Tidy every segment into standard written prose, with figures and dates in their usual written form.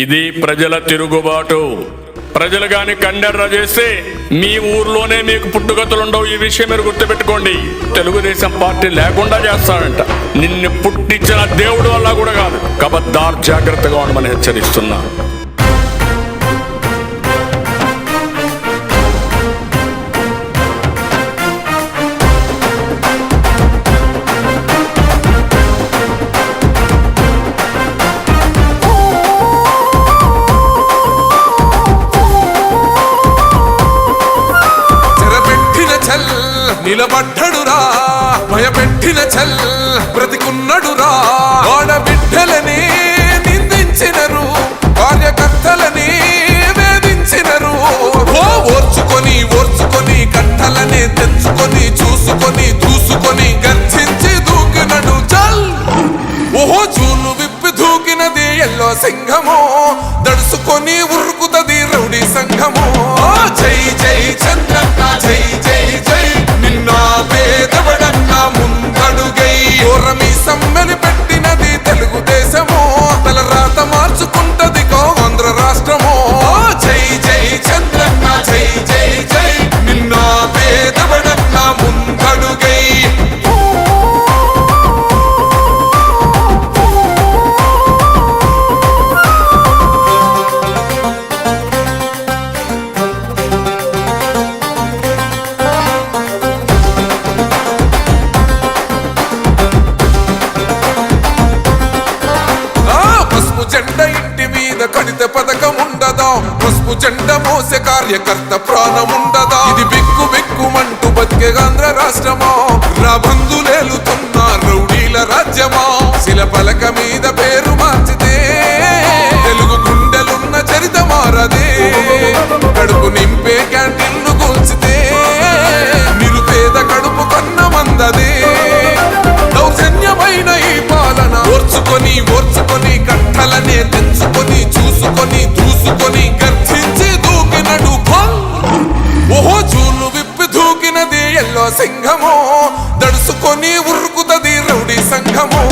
ఇది ప్రజల తిరుగుబాటు. ప్రజలు గాని కండెర్ర చేస్తే మీ ఊర్లోనే మీకు పుట్టుగతులుండవు. ఈ విషయం మీరు గుర్తుపెట్టుకోండి. తెలుగుదేశం పార్టీ లేకుండా చేస్తాడంట. నిన్ను పుట్టించిన దేవుడు వల్ల కూడా కాదు. కబద్దార్, జాగ్రత్తగా ఉండమని హెచ్చరిస్తున్నా. నిలబడ్డడురా భయపెట్టిన చల్ బ్రతికున్నడురా. ఆడబిడ్డలని నిందించినరు, కార్యకర్తలని వేధించినరు. ఓర్చుకొని ఓర్చుకొని కట్టలనే తెచ్చుకొని చూసుకొని దూసుకొని గర్జించి దూకినడు చల్. ఓహో చూలు విప్పి దూకినది ఎల్లో సింహము, దడుసుకొని ఉరుకుతది రౌడీ సంఘము. జై జై చంద్రన్న జై జై జై, నిన్న పేదవడన్న ముందడుగై. ఓరమి సమ్మెలి పెట్టినది తెలుగుదేశము, తల రాత మార్చుకుంటది ఆంధ్ర రాష్ట్రము. జై జై చంద్రన్న జై జై జై, నిన్న పేదవడన్న ముందడుగై. జెండా ఇంటి మీద కడితే పథకం ఉండదా? పసుపు జెండా మోసే కార్యకర్త ప్రాణం ఉండదా? ఇది బిక్కు బిక్కుమంటూ బతికే ఆంధ్ర రాష్ట్రమా? రాబందులేలుతున్న రౌడీల రాజ్యమా? శిల పలక మీద పేరు మార్చితే తెలుగు గుండెలున్న చరిత మారదే. కడుపు నింపే క్యాంటీన్లు కూల్చితే నిరుపేద కడుపు కన్న మందదే. దౌర్జన్యమైన ఈ పాలన ఓర్చుకొని ఓర్చుకొని కట్టలనే తెచ్చుకొని చూసుకొని దూసుకొని గర్జించి దూకినడు ఫల్. ఓహో చూలు విప్పి దూకినది ఎల్లో సింహము, దడుసుకొని ఉరుకుతది రౌడీ సంఘము.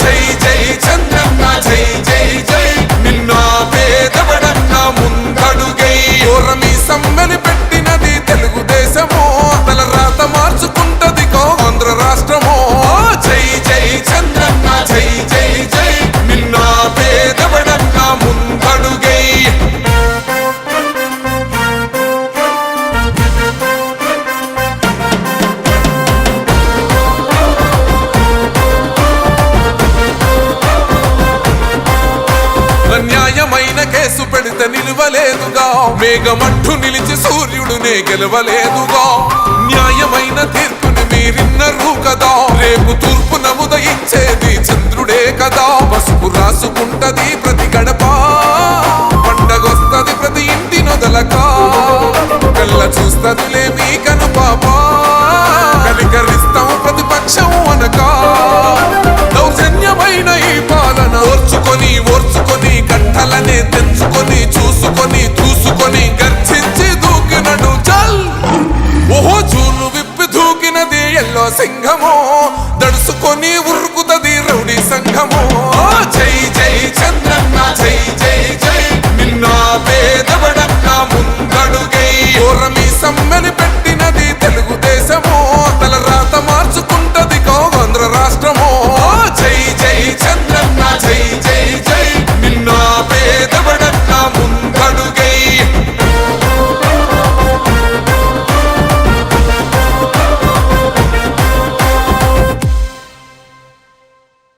జై జై చంద్రన్న జై జై జై, నిన్న పేదవడన్న ముందడుగై. ఓరమి సమ్మెలి పెట్టినది తెలుగుదేశము, తల రాత మార్చుకుంటది ఆంధ్ర రాష్ట్రము. జై జై చంద్రన్న జై జై జై, నిన్న పేదవడన్న ముందడుగై. అన్యాయమైన కేసు పెడితే నిలవలేదుగా, మేఘమట్టు నిలిచి సూర్యుడునే గెలవలేదుగా. న్యాయమైన తీర్పుని మీరిన్నరు కదా, రేపు తూర్పు నముదయించేది చంద్రుడే కదా. పసుపు రాసుకుంటది ప్రతి గడప, పండగొస్తది ప్రతి ఇంటి నొదలక. కళ్ళ చూస్తదిలే మీ కను పాప, కనికరిస్తాం ప్రతిపక్షం అనక. దౌర్జన్యమైన ఈ పాలన ఓర్చుకొని